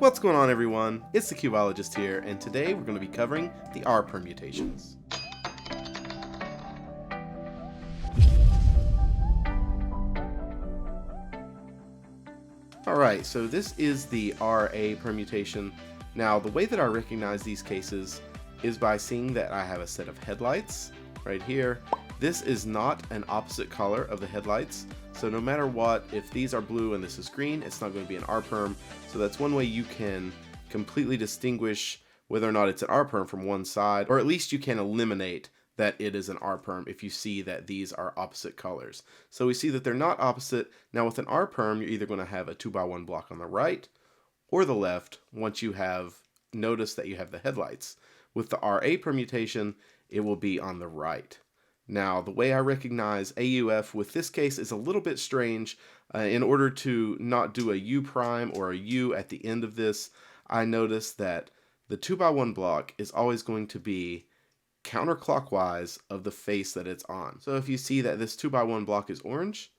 What's going on, everyone? It's the Cubeologist here, and today we're going to be covering the R permutations. Alright, so this is the RA permutation. Now, the way that I recognize these cases is by seeing that I have a set of headlights right here. This is not an opposite color of the headlights, so no matter what, if these are blue and this is green, it's not going to be an R perm. So that's one way you can completely distinguish whether or not it's an R perm from one side, or at least you can eliminate that it is an R perm if you see that these are opposite colors. So we see that they're not opposite. Now with an R perm, you're either going to have a 2x1 block on the right or the left once you have noticed that you have the headlights. With the RA permutation, it will be on the right. Now, the way I recognize AUF with this case is a little bit strange. In order to not do a U prime or a U at the end of this, I noticed that the 2x1 block is always going to be counterclockwise of the face that it's on. So if you see that this 2x1 block is orange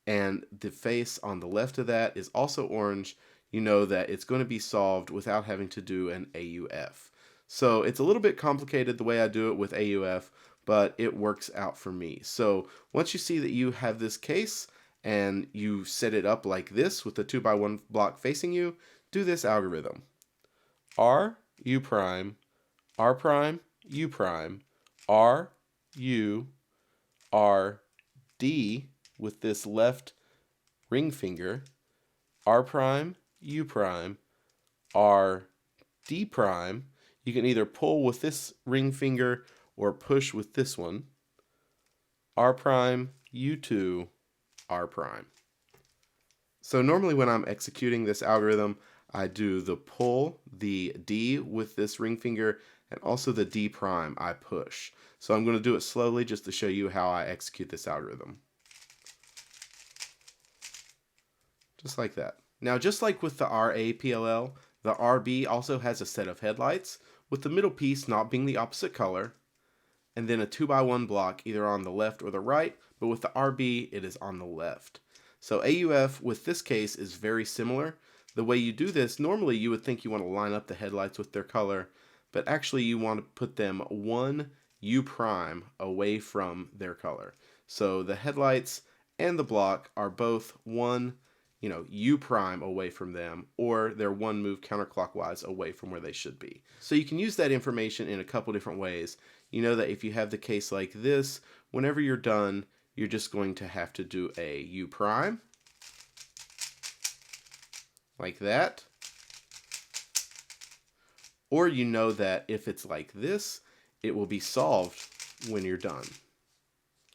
and the face on the left of that is also orange, you know that it's going to be solved without having to do an AUF. So it's a little bit complicated the way I do it with AUF, but it works out for me. So once you see that you have this case and you set it up like this with the 2x1 block facing you, do this algorithm. R, U prime, R prime, U prime, R, U, R, D with this left ring finger, R prime, U prime, R, D prime. You can either pull with this ring finger or push with this one, R prime, U2, R prime. So normally when I'm executing this algorithm, I do the pull, the D with this ring finger, and also the D prime I push. So I'm going to do it slowly just to show you how I execute this algorithm. Just like that. Now, just like with the RA PLL, the RB also has a set of headlights, with the middle piece not being the opposite color, and then a 2x1 block either on the left or the right, but with the RB it is on the left. So AUF with this case is very similar. The way you do this, normally you would think you want to line up the headlights with their color, but actually you want to put them one U prime away from their color. So the headlights and the block are both one U prime away from them, or they're one move counterclockwise away from where they should be. So you can use that information in a couple different ways. You know that if you have the case like this, whenever you're done, you're just going to have to do a U prime, like that. Or you know that if it's like this, it will be solved when you're done.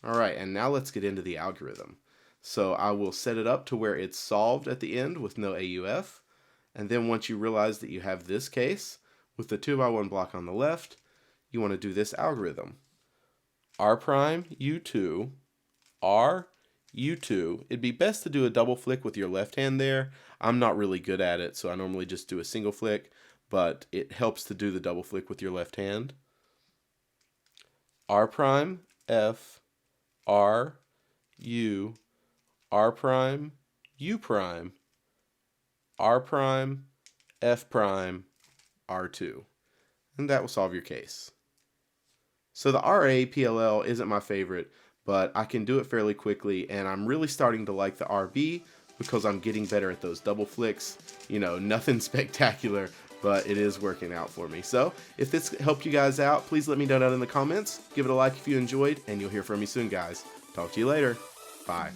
Alright, and now let's get into the algorithm. So I will set it up to where it's solved at the end with no AUF. And then once you realize that you have this case with the 2x1 block on the left, you want to do this algorithm. R prime, U2, R, U2. It'd be best to do a double flick with your left hand there. I'm not really good at it, so I normally just do a single flick, but it helps to do the double flick with your left hand. R prime, F, R, U, R prime, U prime, R prime, F prime, R2. And that will solve your case. So the RA PLL isn't my favorite, but I can do it fairly quickly, and I'm really starting to like the RB because I'm getting better at those double flicks. Nothing spectacular, but it is working out for me. So if this helped you guys out, please let me know down in the comments. Give it a like if you enjoyed, and you'll hear from me soon, guys. Talk to you later. Bye.